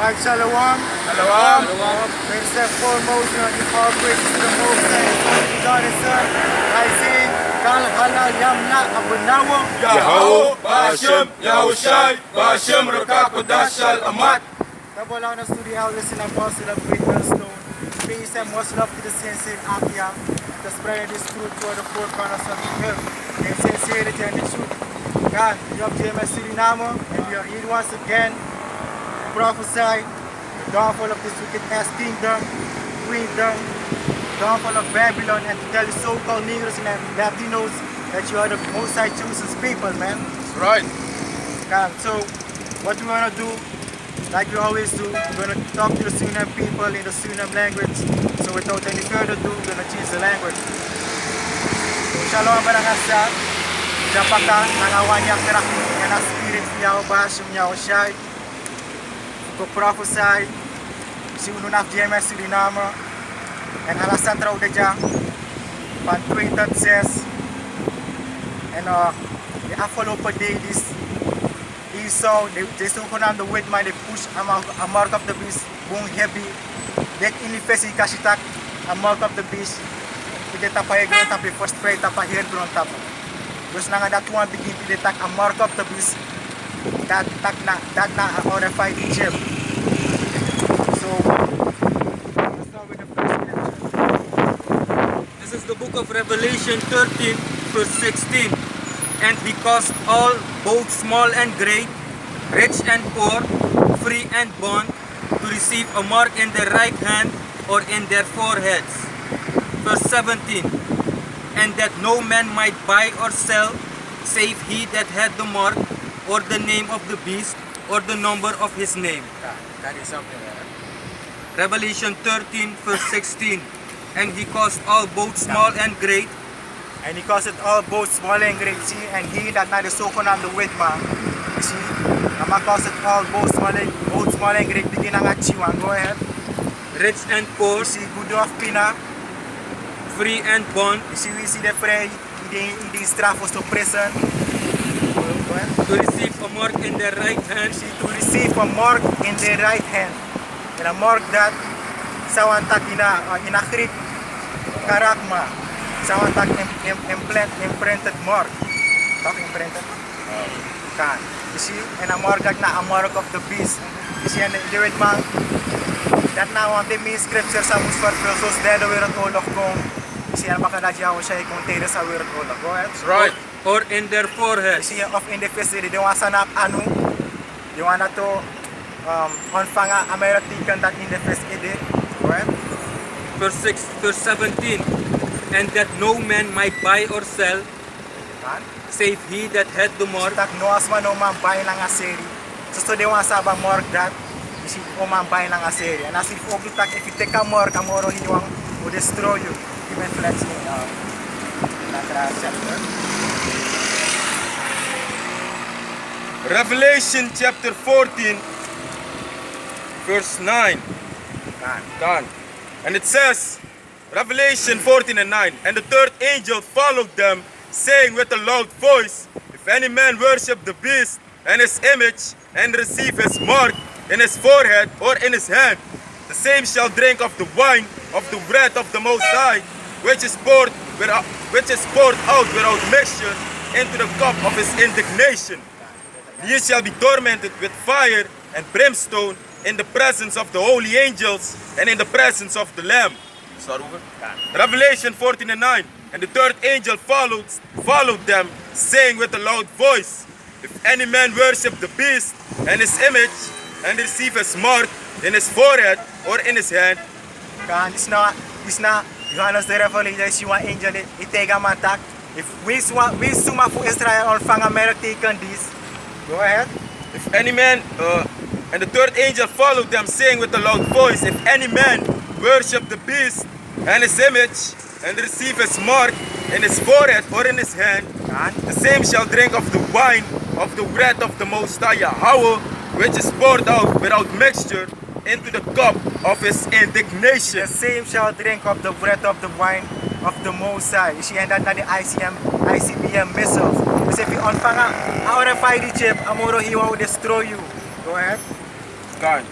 Right, Shalom. Shalom. First and foremost, give all praises to the Most High, God and Son. I say, Kal Halal Yamna Abunawo. Yahoo, Bashem, Yahushai, Bashem, Rakakodashal, Amat. Double honors to the elders and apostles of Great Millstone. Peace and much love to the saints in Akia, to spread this truth to the four corners of the earth. In sincerity and the truth. God, we have JMS Suriname, and we are here once again to prophesy the downfall of this wicked ass kingdom, queendom, downfall of Babylon, and to tell the so-called Negroes and Latinos that you are the most high chosen people, man. That's right. God, so what we want to do, like we always do, we're going to talk to the Suriname people in the Suriname language. So without any further ado, we're going to change the language. So, Shalom Barangasa, Japaka, Nangawanyak Teraki, and our spirit, Yahweh Yahushai, to prophesy, si Ununaf GMS Suriname, and alasan trouw de ja, van 2 tot 6. En de afgelopen day is Esau, they still gaan de wet, maar they push a mark of the beast, boom heavy. Dek in die versie kashitak, a mark of the beast. Pide tapa e grond tapi first pray tapa here grond tapa. Dus nanga dat one begin pide tak a mark of the beast. Dat na a rfid chip. So let's start with the first scripture. This is the book of Revelation 13, verse 16. And he caused all, both small and great, rich and poor, free and bond, to receive a mark in their right hand or in their foreheads. Verse 17. And that no man might buy or sell, save he that had the mark, or the name of the beast, or the number of his name. That is something. Revelation 13, verse 16. And he caused all, both small and great, And he caused it all both small and great, see, and he that not the so-called the wet man, you see, Nama caused it all both small and great, begin ang achiwan, go ahead. rich and poor, You see, good of pina, free and bond, you see, we see the frey, in the strafos to prison, go ahead. to receive a mark in their right You hand, see, to receive a mark in their right hand, and a mark that, sawantak in a Greek, karakma, sawantak imprinted mark, talk imprinted, kan. You see, and a mark that na a mark of the beast. You see, and the wet man, dat na want de mean scripture sa moest vervuld, zoals derde wereldoorlog kon. You see, en baka dat jou siya kung tijdens sa wereldoorlog. Go ahead. That's right. or in their You foreheads. see, of in the facility, they want sana anu, they want to ontvanga American dat in the facility. Go ahead. Verse 17. And that no man might buy or sell, Kan. save he that had the mark, Tak no asma no man buy lang a serie. So they want saba mark that. You see, o man buy lang a serie. And as if if you take a mark, amoro hiwang will destroy you. Even flex in natural chapter. Revelation chapter 14, verse 9. Kan. Done. And it says, Revelation 14 and 9. And the third angel followed them, saying with a loud voice, if any man worship the beast and his image, and receive his mark in his forehead or in his hand, the same shall drink of the wine of the wrath of the Most High, which is poured out without mixture into the cup of his indignation. He shall be tormented with fire and brimstone in the presence of the holy angels and in the presence of the Lamb. Start over. Revelation 14 and 9. And the third angel followed them, saying with a loud voice, if any man worship the beast and his image, and receive his mark in his forehead or in his hand. Kan, it's not Johannes the Revelator, is one angel, itega mantak. If we suma for Israel ontvang American this. Go ahead. If any man, and the third angel followed them, saying with a loud voice, if any man worship the beast and his image, and receive his mark in his forehead or in his hand, the same shall drink of the wine of the wrath of the Most High Yahweh, which is poured out without mixture into the cup of his indignation. The same shall drink of the breath of the wine of the Most High. You see, and that na the ICBM missiles. Because if you ontvang a RFID chip, amoro hiwa will destroy you. Go ahead. God.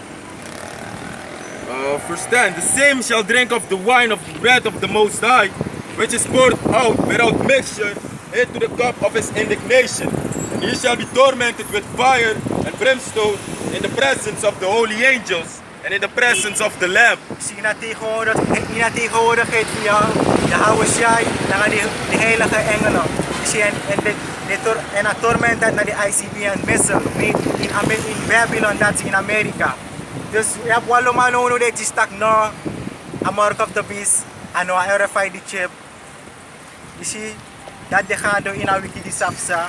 Verse 10, the same shall drink of the wine of the wrath of the Most High, which is poured out without mixture into the cup of his indignation. And he shall be tormented with fire and brimstone in the presence of the holy angels and in the presence of the Lamb. Zie naar tegenwoordigheid van jou, de houden jij naar de heilige engelen. Zie en het torment dat naar de ICBN missile, niet in Babylon, dat is in Amerika. Dus je hebt wel maar nodig dat je stak naar a mark of the beast en een rfid chip. Je ziet dat de gaan doen in een wiki die sapsa.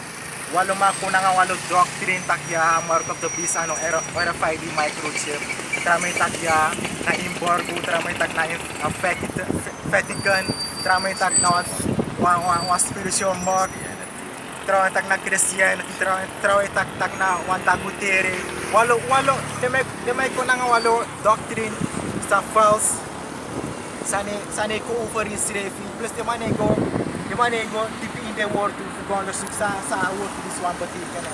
Walo ma ko nga walo doctrine takya mark of the beast ano rfid microchip. Tramay takya na embargo, tramay tak na Vatican, tramay tak na wa spiritual mark. Tramay tak na Christian, tramay tak na wanta gutere. Walo de may ko nga walo doctrine sa false. Sane ko over is refi plus de manego tipi in the world to go on the sa world this one batikan.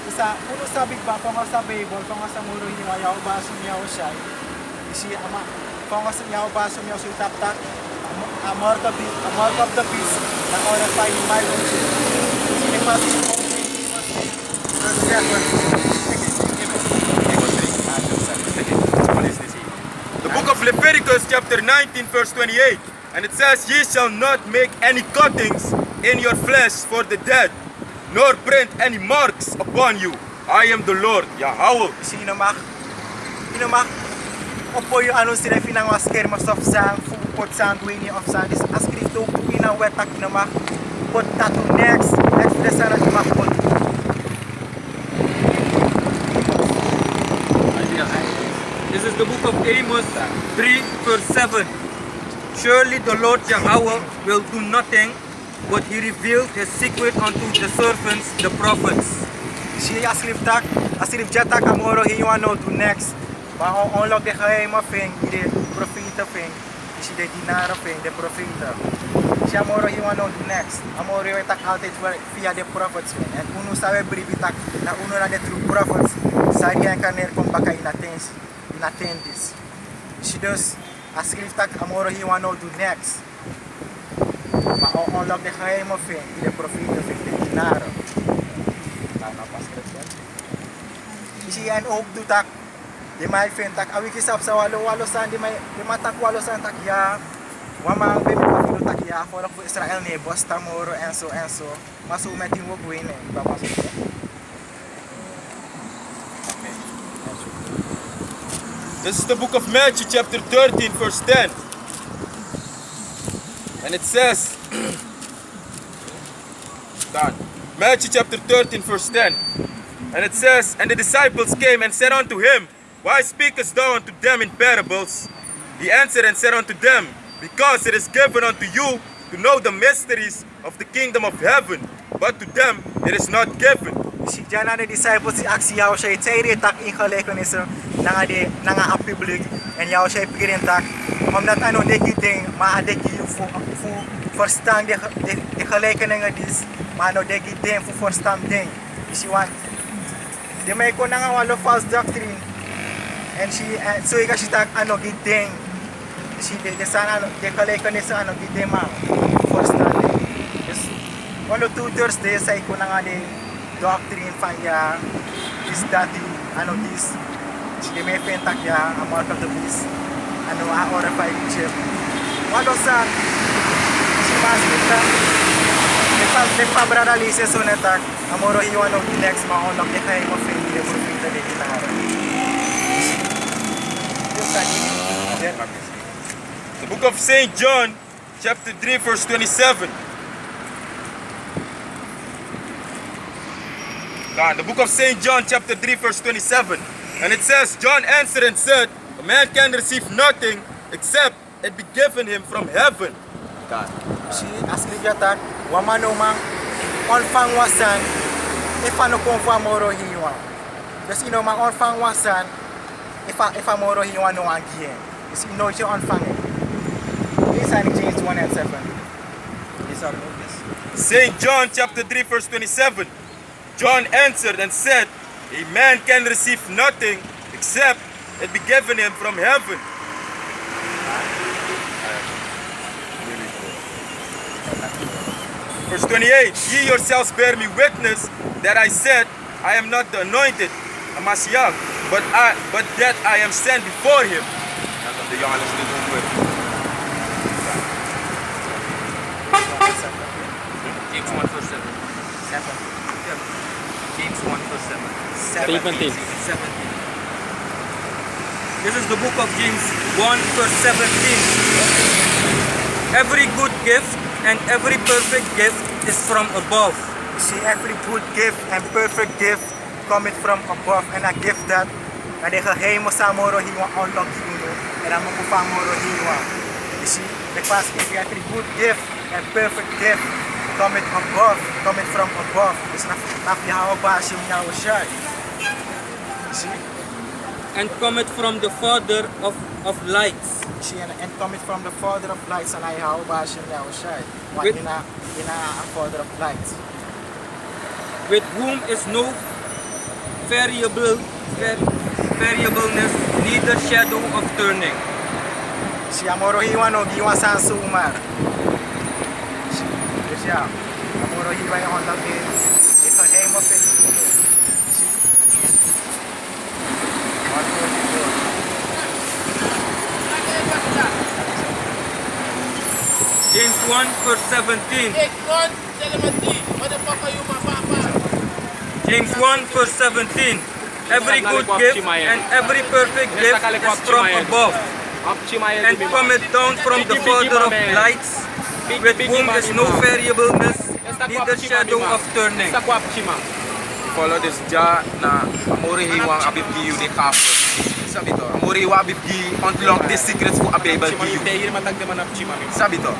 Isa uno sabi ba kung sa Bible kung sa muro ni ayaw ba sumyaw siya. Isi ama kung sa yaw ba sumyaw sa tap a mark of the beast na rfid microchip. Sini pas The book of Leviticus chapter 19 verse 28, and it says, ye shall not make any cuttings in your flesh for the dead, nor print any marks upon you. I am the Lord, Yahweh. Sino mag opo yung ano sila finang skermas of sang pot sanguini of sang is askrito pinang wetak na mag pot tato next the sana di mag pot. This is the book of Amos 3 verse 7. Surely the Lord Yahweh will do nothing, but he revealed his secret unto the servants, the prophets. Si askrip jatak amoro hiwano to next. Maar onlok de geheime ving, de profeta ving, si de dinara ving, de profeta. Si amoro hiwano to next. Amoro wetak altijd via de prophets ving. En uno sabe bribitak na uno na de true prophets. Sa riyan kaner kung baka inattendis. Si dus askrip tak amoro hiwano to next. Maar onlok de geheime ving, de profeta ving, de dinara. Tana pas kresyan. Si en ook doet tak. Di may fentak awi kisap sa walo san di matak walo san takya wama be mo takya for ko Israel ne bosta moro enso masumetin wo gwine ba mas. This is the book of Matthew chapter 13 verse 10. And it says, Matthew chapter 13 verse 10. And it says, and the disciples came and said unto him, why speakest thou unto them in parables? He answered and said unto them, because it is given unto you to know the mysteries of the kingdom of heaven, but to them it is not given. Si jana de disciples si aksi yaw siya tayri tak in khalekon iso nanga public and yaw siya pikirin tak omdat ano de kiting maadeki fu first time de khalekon nga dis mano de kiting fu first time ding si wan de may ko nanga walo false doctrine. And so ika si tak ano gideng si de sana ano de kalekon sa ano gideng ma first time yes walo tutors de sa iko na nga de doctrine fanya is that ano this si de may pentak ya a mark of the beast ano a rfid chip walo sa si mas kita de fabraralize so netak amoro iwano next ma on de kay mo fin de profita de kinara. The book of St. John, chapter 3, verse 27. The book of St. John, chapter 3, verse 27. And it says, John answered and said, a man can receive nothing except it be given him from heaven. Si askrigyatak, wamano mang onfang wasan, ifano konfa moro hiwa. Kasi ino mang onfang wasan, if amoro hiwa no agien. Is ino siya onfang. This is James 1 and 7. These are notice. St. John chapter 3 verse 27. John answered and said, a man can receive nothing except it be given him from heaven. Verse 28, ye yourselves bear me witness that I said, I am not the anointed, a Messiah, but that I am sent before him. James 1 verse 7. 7. James 1 verse 7. 17. 17. This is the book of James 1 verse 17. Every good gift and every perfect gift is from above. You see, every good gift and perfect gift coming from above, and a gift that de geheime samoro hiwa unlock you and I'm famoro hiwa. You see, the past gift, every good gift and perfect gift coming above, coming from above. It's not Yahweh Shai. You see? And cometh from the Father of lights. You see, and coming from the Father of lights, and Yahweh Shai. With- In a Father of lights. With whom is no variableness, neither shadow of turning. Si amoro hiwa no giwa san sumar. Si amoro hiwa yung on lagi. Ito name of it. Si 144. James 1 verse 17. James 1 verse 17. Every good gift and every perfect gift is from above, and cometh down from the Father of lights, with whom is no variableness, neither shadow of turning. Follow this jar na amori hiwang abib giyu de kapo. Sabi to, amori hiwa abib gi unlock the secrets for abibal giyu. Sabi to.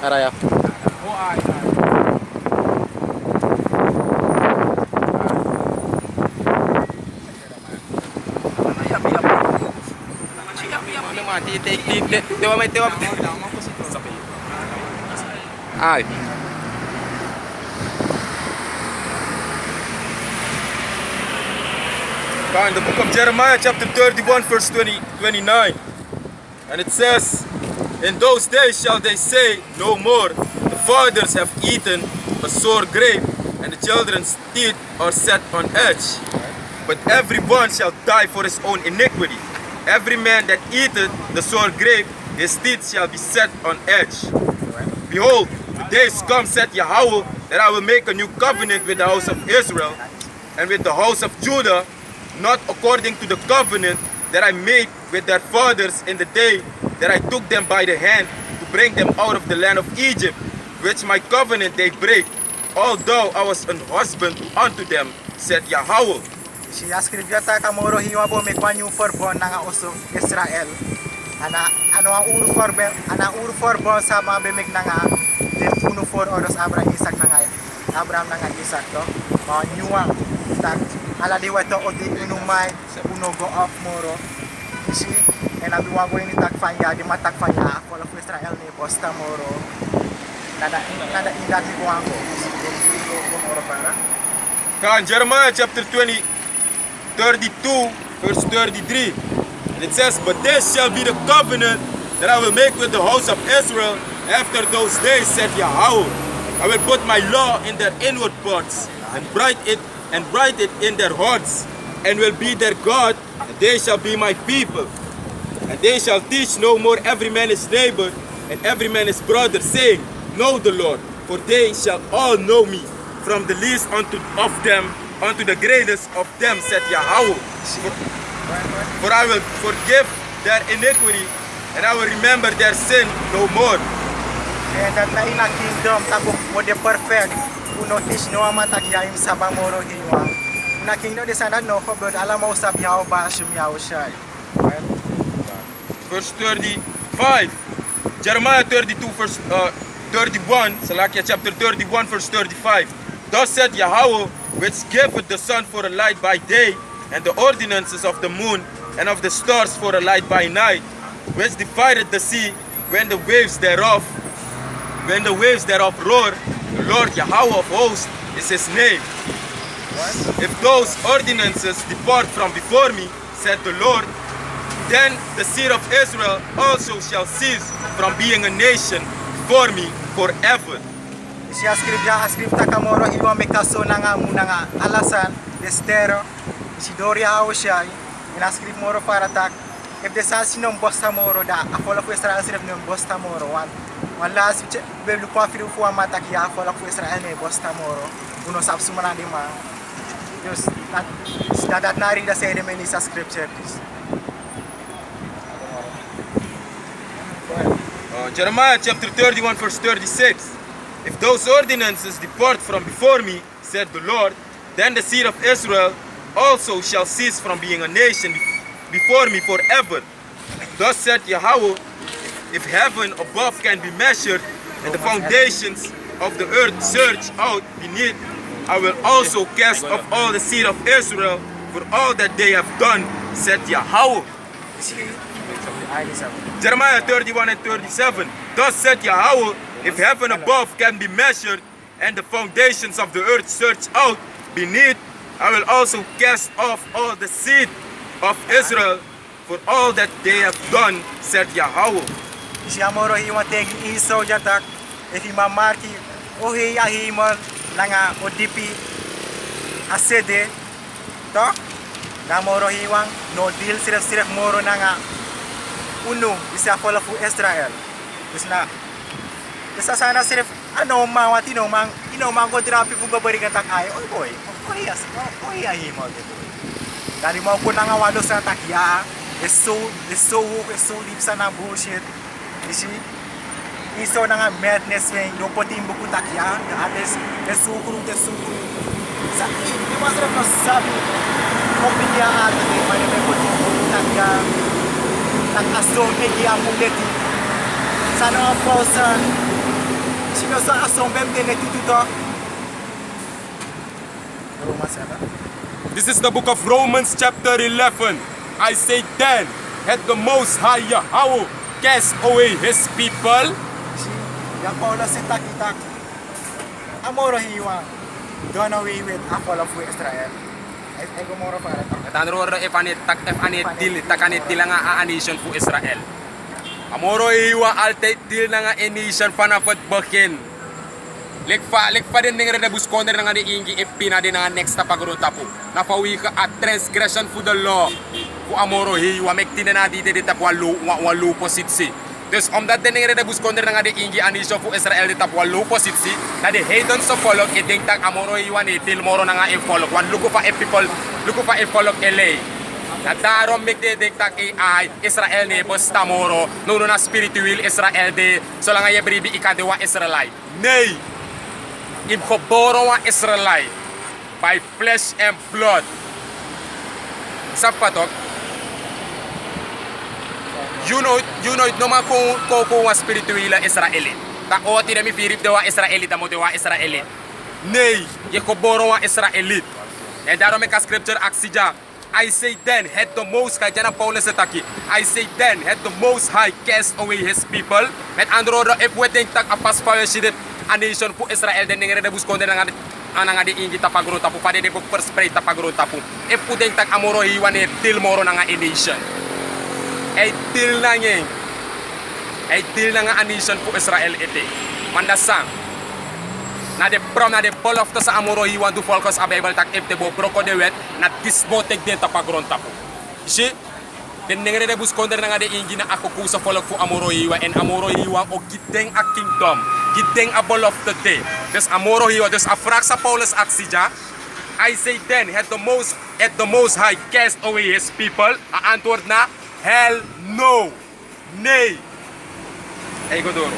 Araya. Ay. In the book of Jeremiah chapter 31 verse 29, and it says, in those days shall they say no more, the fathers have eaten a sour grape, and the children's teeth are set on edge. But every one shall die for his own iniquity. Every man that eateth the sour grape, his teeth shall be set on edge. Behold, the days come, said Yahweh, that I will make a new covenant with the house of Israel and with the house of Judah, not according to the covenant that I made with their fathers in the day that I took them by the hand to bring them out of the land of Egypt, which my covenant they break, although I was an husband unto them, said Yahweh. Si askribya ta kamoro hiwa po may kwanyo forbon nga uso Israel. Ano ang uru forbon sa mga bimig na nga din uno for oros Abraham Isaac na nga Abraham na nga Isaac to. Mga nyuang tak ala di wato o di inumay uno go off moro. Si enabiwa ko ini tak fanya di matak fanya for of Israel ni posta moro. Nada indati ko ango. Ko moro para. In Jeremiah chapter 32 verse 33, and it says, but this shall be the covenant that I will make with the house of Israel after those days, said Yahweh. I will put my law in their inward parts and write it in their hearts, and will be their God, and they shall be my people. And they shall teach no more every man his neighbor and every man his brother, saying, know the Lord, for they shall all know me, from the least of them unto the greatest of them, said Yahweh. For I will forgive their iniquity, and I will remember their sin no more. And that na ina kingdom tago mo de perfect. Uno tish no amatag yaim sa bangoro hiwa. Na kingdom de sana no kobod alam mo sa biyaw ba shumyaw siya. Verse 35. Jeremiah 32 verse 31. Salakia chapter 31 verse 35. Thus said Yahweh, which giveth the sun for a light by day, and the ordinances of the moon and of the stars for a light by night, which divided the sea when the waves thereof when the waves thereof roar, the Lord Yahweh of hosts is his name. If those ordinances depart from before me, said the Lord, then the seed of Israel also shall cease from being a nation before me forever. Si ascripta kamoro iwa mekaso nanga munanga alasan destero si doria awshai inascript moro para tak if the sansi non bosta moro da afola fu Israel siref non bosta moro wan la si be lu kwafiru fu amata ki afola fu Israel ne bosta moro uno sab sumana de ma just that nari da say the many scripture please. Jeremiah chapter 31 verse 36. If those ordinances depart from before me, said the Lord, then the seed of Israel also shall cease from being a nation before me forever. Thus said Yahweh, if heaven above can be measured and the foundations of the earth searched out beneath, I will also cast off all the seed of Israel for all that they have done, said Yahweh. Jeremiah 31 and 37. Thus said Yahweh, if heaven above can be measured and the foundations of the earth searched out beneath, I will also cast off all the seed of Israel for all that they have done, said Yahweh. Si amoro hiwa tegi iso jatak if imamarki ohi ahimon nanga odipi asede to namoro hiwang no deal siref moro nanga uno isa fola fu Israel isna isa sana siref ano mawati no mang ino mang ko drapi fu gabari katak ay oy boy oy ahimon dari mau ko nanga walo sa takya so deep sana bullshit isi iso nanga madness wen do potim buku takya ates tesukuru sa ini masra no sabi kopinya ate mane me potim buku takya tak aso ke dia muleti sana fosan sino sa aso bem de netuto This is the book of Romans chapter 11. I say then, had the Most High Yahweh cast away his people? Yang Paula sitak-itak amoro hiwa done away with apple of Israel. Ay gumoro para tak. Tanro if anit deal takanit dila nga a nation fu Israel. Amoro iwa alte deal nga a nation panapot bakin. Lekfa din nga bus corner nga di ingi ipina din nga next na pagruta po. Napawi ka at transgression fu the law. Fu amoro hiwa mektina na di tap walu positsi. Dus omdat din nga bus corner nga di ingi a nation fu Israel di tap walu positsi, na di heathen so follow iding tag amoro hiwa ni til moro nga e follow. Wan luko pa e follow LA. At darom megdedek tak ay Israel ni bosta moro nuno na spiritual Israel de so lang ay bribi ikadewa Israelite. Nay, geboren wa Israelite by flesh and blood. Sapatok. You know no ma ko wa spiritual Israelite. Ta o ti mi firip de wa Israelite mo de wa Israelite. Nay, geboren wa Israelite. And darom me ka scripture aksija. I say then, had the Most High, Jana Paulus ataki. I say then, had the Most High cast away his people. Met andro if we think tak apas paweshidit a nation pu Israel den ngere bus konde nga ananga di ingi tapagro tapu pade de first spray tapagro tapu. If we think tak amoro hiwane til moro nga a nation. Ay til na ngeng. Ay til nga a nation pu Israel ete. Mandasang. Na de prom na de ball of to sa amoro hiwan du folkos a Bible tak if te bo broko de wet na disbotek den tapagron tapu. Si den ngere de bus konde nga de ingi na ako kusa folok fu amoro hiwa en amoro hiwa o gideng a kingdom. Gideng a ball of the day. Des amoro hiwa des a frax sa Paulus aksija. I say then had the most high cast away his people. A antwoord na hell no. Nee. Hey godoro.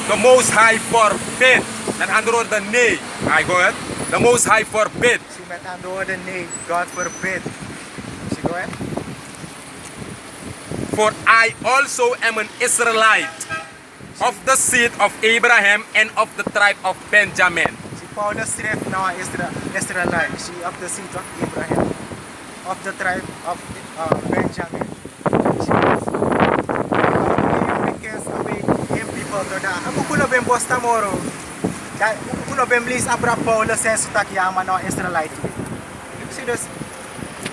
The Most High forbid. Met andere woorden, nee. I go ahead. The Most High forbid. Si met andere woorden, nee. God forbid. Si go ahead. For I also am an Israelite of the seed of Abraham and of the tribe of Benjamin. Si Paulus schreef na Israelite. Si of the seed of Abraham. Of the tribe of Benjamin. Si cast away him people to the uno ben bosta moro. Uno ben blis abra Paulo sensu tak yama no Israelite. See this?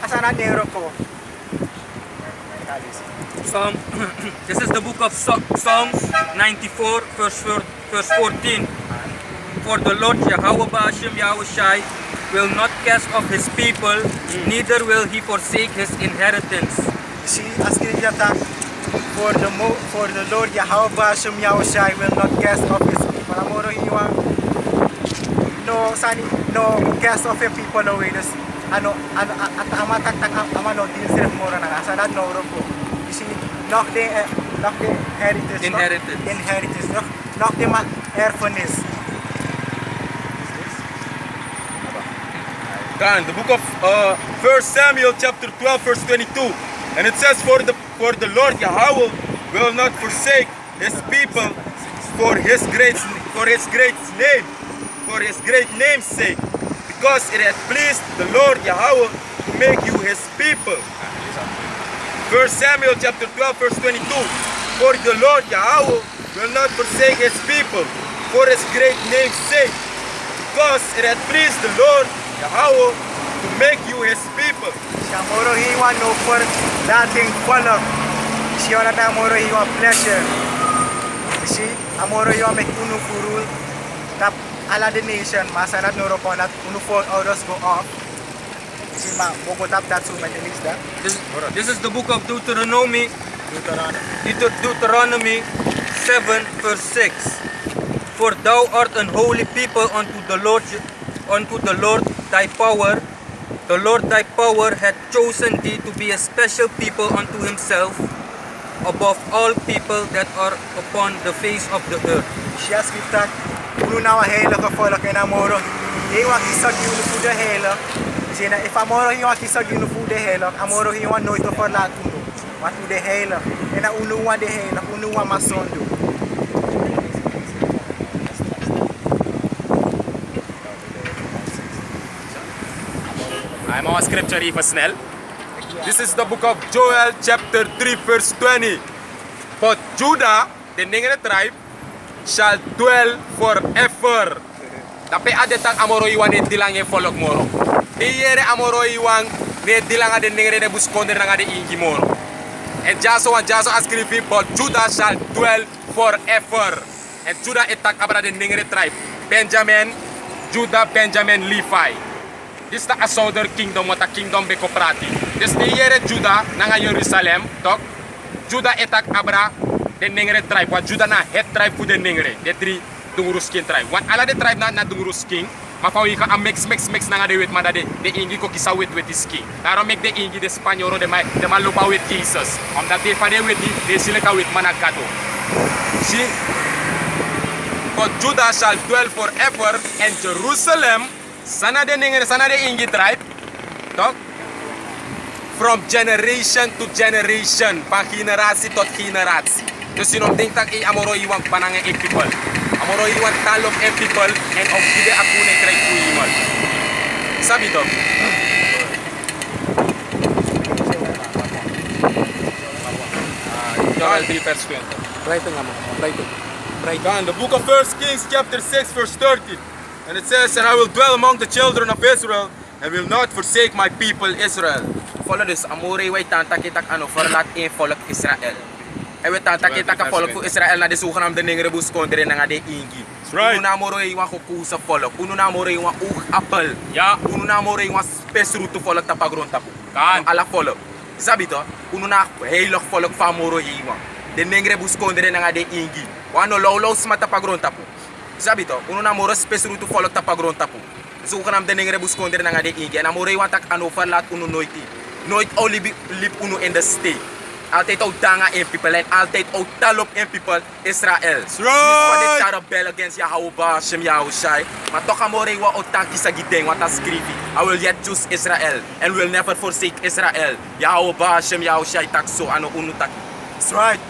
Asana negro ko. This is the book of Psalms 94, verse 14. For the Lord Yahweh Ba'ashem Yahushai will not cast off his people, neither will he forsake his inheritance. See, as that for the Lord Yahweh Ba'ashem Yahushai will not cast off his people. Amoro hiwa no cast off his people away. This ano din sir moro na asa that no ro. You see, knock the inheritance, knock the erfenis. The book of 1 Samuel chapter 12 verse 22, and it says, for the Lord Yahweh will not forsake his people for his great name's sake, because it hath pleased the Lord Yahweh to make you his people. 1 Samuel chapter 12 verse 22, for the Lord Yahweh will not forsake his people for his great name's sake, because it hath pleased the Lord Yahweh to make you his people. Amoro hiwa no for that thing follow. She ona da amoro hiwa pleasure. You see, amoro hiwa make unu furul tap ala the nation. Masana no ro that unu fall orders go off. See ma bogo tap that so many is that. This is the book of Deuteronomy 7 verse 6. For thou art an holy people unto the Lord thy power. The Lord thy power hath chosen thee to be a special people unto himself, above all people that are upon the face of the earth. She has given that unu na wa hele ko follow kay amoro. Hiwa kisag unu fu de hele. Sina if amoro hiwa kisag unu fu de hele, amoro hiwa no ito for la tuno. Wat de hele. Ena unu wa de hele, unu wa masondo. I'm on scripture even snel. This is the book of Joel chapter 3 verse 20. But Judah, the ningere tribe, shall dwell forever. Tapi ada tak amoro iwan ne dilange folok moro. Iyere amoro iwan ne dilanga de ningere de buskonder nga de ingi moro. And Jaso ascrivi, but Judah shall dwell forever. And Judah etak abra de ningere tribe. Benjamin, Judah, Benjamin, Levi. This is the southern kingdom, what a kingdom beko prati. This is the year Judah nanga Jerusalem, tok. Judah etak abra de ningere tribe. What Judah na head tribe fu de ningere, de three Dunguruskin tribe. What ala de tribe na Dunguruskin, mafawi ka a mix nanga de wit mana de ingi ko kisa wit is king. Daro make de ingi de Spanyoro de ma lupa with Jesus. Omdat de fa de wit de sileka wit mana kato. See? But Judah shall dwell forever, and Jerusalem sana de ingi tribe, tok, from generation to generation, van generatie tot generatie. Dus je nog denkt dat amoro iwan panange in people, amoro iwan talok in people, en ook die akune krijg voor iemand. Sabi toch? Joel 3 vers 20. Right nga mo, right. The book of 1 Kings chapter 6 verse 13. And it says, and I will dwell among the children of Israel, and will not forsake my people Israel. Follow this, amore way tanta kita ano for lat in follow Israel. Ewe tanta kita ka follow fu Israel na disukan am de ningre bus kondre na nga de ingi. Right. Uno na amore iwan ko kusa follow. Uno na amore iwan apple. Ya, uno na amore iwan space route follow tapagron tapu. Kan ala follow. Sabi to, uno na helo follow fa amore iwan. De ningre bus kondre na nga de ingi. Wano low smata pagron tapu. Sabi to, uno na moro space route follow tapagron tapu. So kanam de ningre bus kondre na nga de ingi. Na amore iwan tak ano verlaat uno nooit only lip uno in the state. Altijd ook danga in people and altijd ook talop in people Israel. That's This what they right. try to rebel against Yahweh Shem Yahushai. Maar toch amore wa otaki sa gideng wat ascrivi. I will yet choose Israel and will never forsake Israel. Yahweh Shem Yahushai tak so ano uno tak. That's right.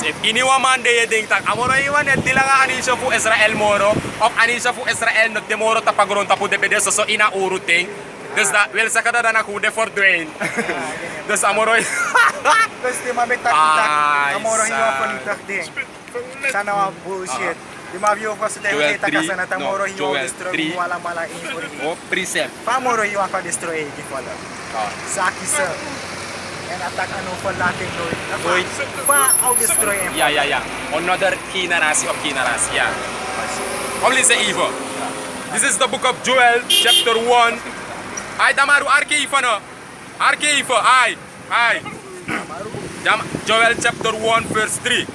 If iniwa man de yeding tak amore iwan et dilanga anisha fu Israel moro of anisha fu Israel no demoro tapagron tapu de pedeso so ina uruting. Dus dat wil zeggen dat dan goed voor Dwayne. Dus amoroy. Beste ma betak amoro hiwa for ding. Sana wa bullshit. Di mabio ko sa tayo Joel kita 3, kasana ta no, moro hiyo Joel destroy 3. wala mala info. Oh, precept. Pa moro hiyo ka destroy di pala. Oh. Saki sa. And attack ano pa latin no. Oy. Pa au destroy. Yeah. Another kinarasi of kinarasi. Yeah. Only say evil. This is the book of Joel, chapter 1. Ay, Damaru, Arkifa no. Arkifa, ay. Joel chapter 1, verse 3.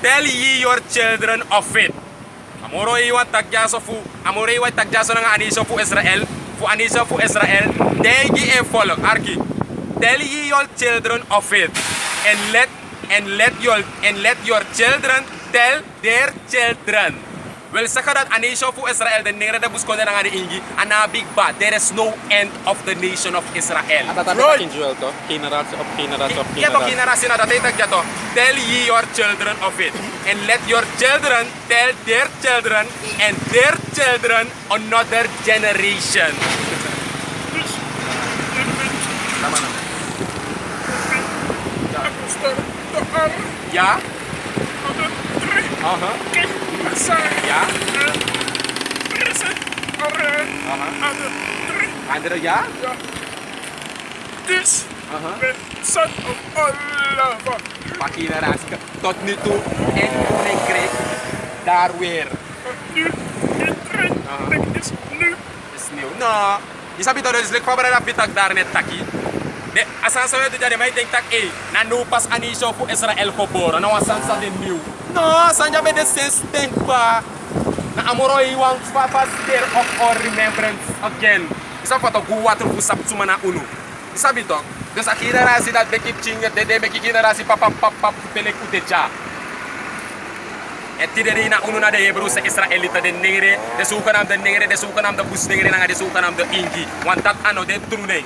Tell ye your children of it. Amoro iwan tagyaso nga aniso fu Israel. Fu aniso fu Israel. Degi e follow. Arki. Tell ye your children of it. And let your children tell their children. Well, sakadat aniso fu Israel den ngira da busko na nga ni ingi ana big bad. There is no end of the nation of Israel. Right. Joel to. Kinarasi of Yato kinarasi na datay tagya to. Tell ye your children of it. And let your children tell their children and their children another generation. Yeah? Yeah? Andre, yeah? This the son of Allah. Pakinarasi ka. Tot nito en negre daar weer. Is new. Is new. No. Isabi to is like pabarara bitag daar net taki. De asan sa wedo jare may denk tak na nupas aniso fu Israel ko boro na wasan sa den new. No, sanja be de system pa. Na amoro iwang papas there of our remembrance again. Isa pa to guwatro fu sapsuma na uno. Isabi to. Dus akira rasi dat bekip chinga de bekikina rasi pap pelek uteja. Et tideri na uno na de Hebrew sa Israelita de ningre, de sukanam de ningre, de sukanam de bus ningre na de sukanam de ingi. Want dat ano de trune.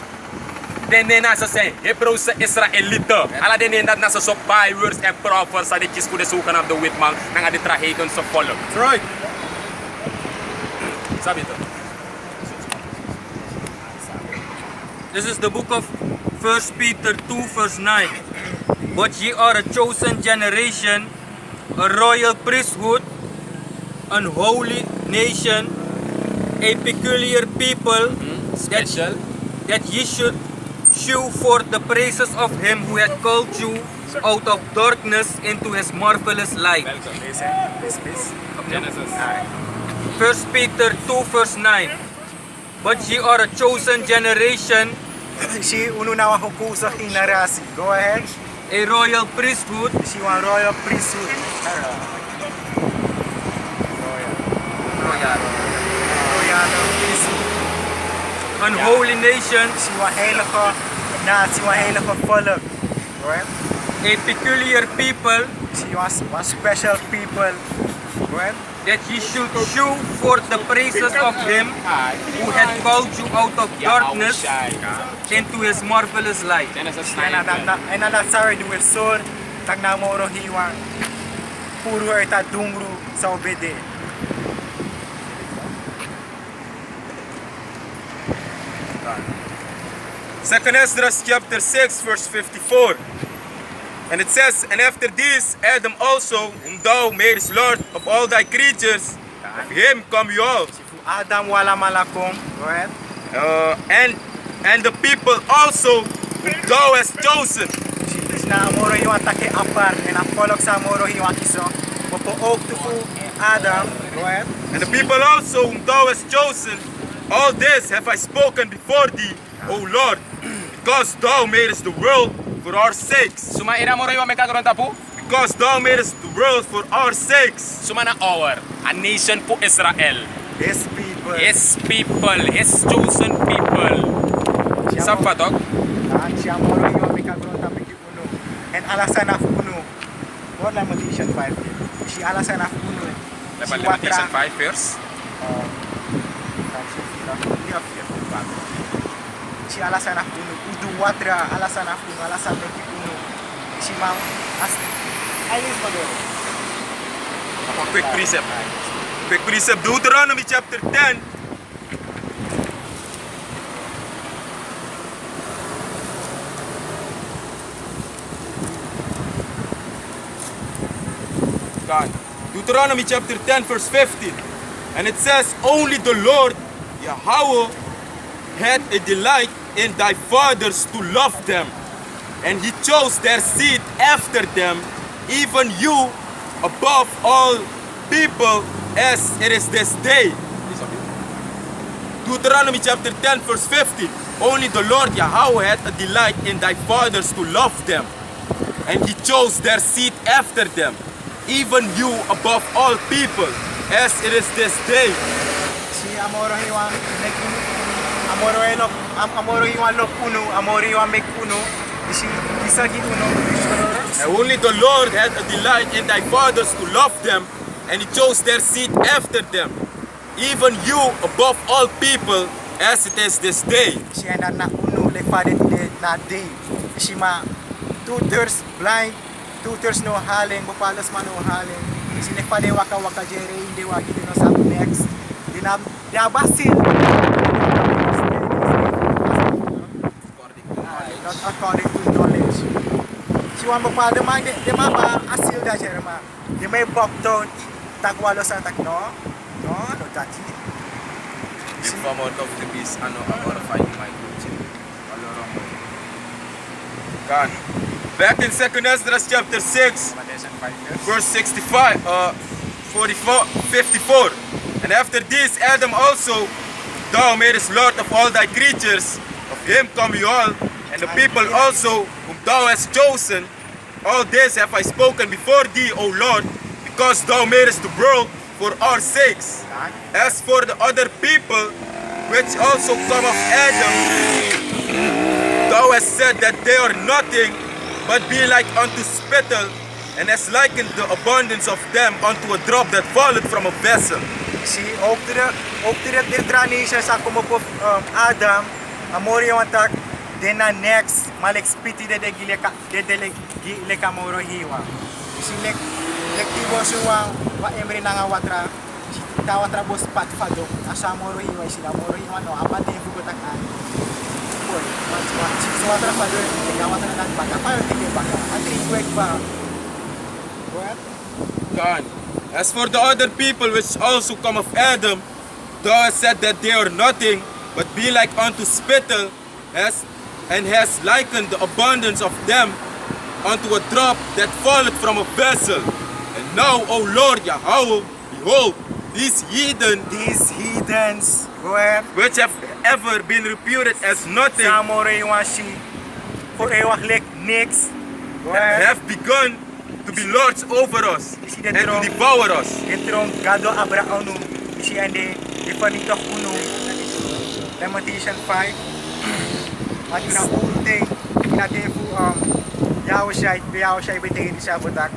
Den na sa say Hebrew sa Israelita. Ala den dat na sa so byword and prophets sa de kisku de sukanam de witman na de trahedon sa follow. Right. Sabi to. This is the book of 1 Peter 2 verse 9. But ye are a chosen generation, a royal priesthood, an holy nation, a peculiar people, Special. that ye should shew forth the praises of him who hath called you out of darkness into his marvelous light. Welcome. Peace. Genesis. 1 Peter 2 verse 9. But ye are a chosen generation, Si uno na wa hukusa kinarasi. Go ahead. a royal priesthood, Si wa royal priesthood. Royal priesthood. an holy nation, Si wa heilige volk. Right? a peculiar people, Si wa special people. Right? that ye should shew forth the praises of him who hath called you out of darkness into his marvelous light. Genesis En 9. dat sorry du el sol. Tag na moro hiwa. Puro eta dungru sa obede. Second Esdras chapter 6 verse 54. And it says, and after this Adam also, whom thou madest Lord of all thy creatures, of him come you all. Fu Adam wala malakom. Go ahead. And the people also whom thou hast chosen. Si na moro hiwa take apart. En a folok sa moro hiwa kiso. Popo ook to fu Adam. Go ahead. And the people also whom thou hast chosen, all this have I spoken before thee, O Lord, because thou madest the world for our sakes. Suma ira mo riwa mekagron tapu? Because thou madest the world for our sakes. Suma na our, a nation po Israel. His people. His people, his chosen people. Sa patok? Siya moro hiwa mikagron tapik uno. En alasan af uno. Wala Lamentation 5. Si alasan af uno. Level Lamentation 5 verse. Si alasan af uno. Udu watra alasan af uno. Alasan af uno. Si mang as. Ayos mo doon. Quick precept. Quick precept. Deuteronomy chapter 10. God. Deuteronomy chapter 10 verse 15. And it says, only the Lord Yahweh had a delight in thy fathers to love them, and he chose their seed after them, even you above all people as it is this day. Deuteronomy chapter 10 verse 15. Only the Lord Yahweh had a delight in thy fathers to love them, and he chose their seed after them, even you above all people, as it is this day. Si amoro hiwang amoro hiwang lok uno, amoro hiwang mek uno, si isagi uno. And only the Lord had a delight in thy fathers to love them, and he chose their seed after them, even you above all people, as it is this day. Si na uno le fadet de na day. Si ma 2/3 blind, 2/3 no haling, bupalas man no haling. Si le fade waka waka jere hindi wagi dino sa next. Dinam ya basil. Not according to knowledge. Si wa magpada man de mapa asil da jere ma. De may bokton tagwalo sa takno. No dati. Inform out of the beast and about fighting microchip. God. Back in 2nd Esdras chapter 6, verse 65, 54. And after this, Adam also, thou madest Lord of all thy creatures, of him come you all, and the people also, whom thou hast chosen. All this have I spoken before thee, O Lord, because thou madest the world for our sakes. As for the other people, which also come of Adam, thou hast said that they are nothing, but be like unto spittle, and hast likened the abundance of them unto a drop that falleth from a vessel. Si ook de tradition sa kumupop Adam, amori yung atak, then na next, malik spiti de gileka moro hiwa. Si lek tibo suwang wa emri na nga watra, tawatra bos pat fado, asa moro hiwa, sila moro hiwa no, apate yung fugotak na. Boy, so watra fado, watra na baka, payo tiki baka, atri kwek ba? What? God. As for the other people which also come of Adam, thou hast said that they are nothing, but be like unto spittle, and hast likened the abundance of them unto a drop that falleth from a vessel. And now, O Lord Yahweh, behold, these heathens, Go ahead. which have ever been reputed as nothing, Samoro yung si for ewak lek next. Go ahead. have begun to be lords over us and to devour us. Etrong gado abra anu si ande ifanito kuno. Lamentation 5. At na ulte na defu Yahushai betay siya butak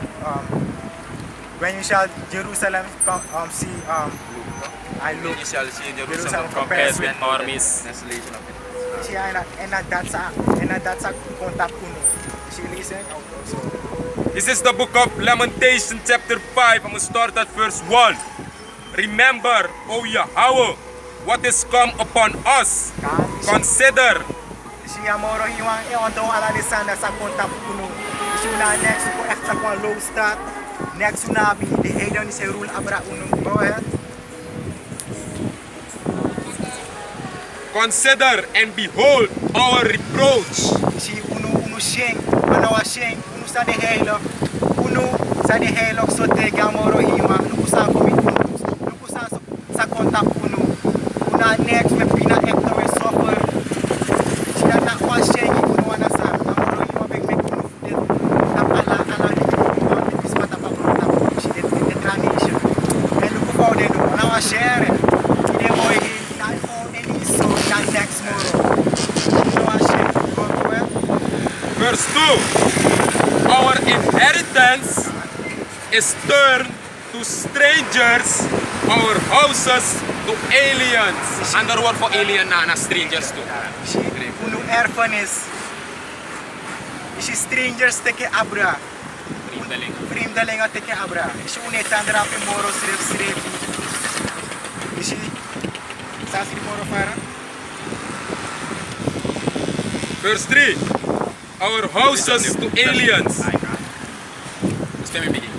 when you shall Jerusalem see I look You shall see Jerusalem Jerusalem compares compared with with armies. Translation of it. siya na datsa kontak kuno. She listen also. This is the book of Lamentation chapter 5. I'm going to start at verse 1. Remember, O Yahweh, what is come upon us. Consider. Siya moro hiwang tong alalisan na sa kontak kuno. Isuna next ko ekta ko low start. Next sunabi the hedon is a rule abra uno. Go ahead. Consider and behold our reproach. Si uno sheng, manawa sheng, uno sa de helo, uno sa de helo so te gamoro hiwa, uno sa komit uno sa kontak uno. Una next me pina ekto we suffer. Sila na kwa sheng uno na sa gamoro hiwa beg uno de tapala uno bis mata pa uno si de tradition. And look for de no na share. Ide boy na on any so next moro. Verse 2. Our inheritance is turned to strangers, our houses to aliens. Another word for alien na strangers too. Uno erfanis. Isi strangers teke abra. Prim dalinga teke abra. Isi unetandra pe moro sref. Isi sasri moro fara. Verse 3. Our houses to aliens. Let me begin.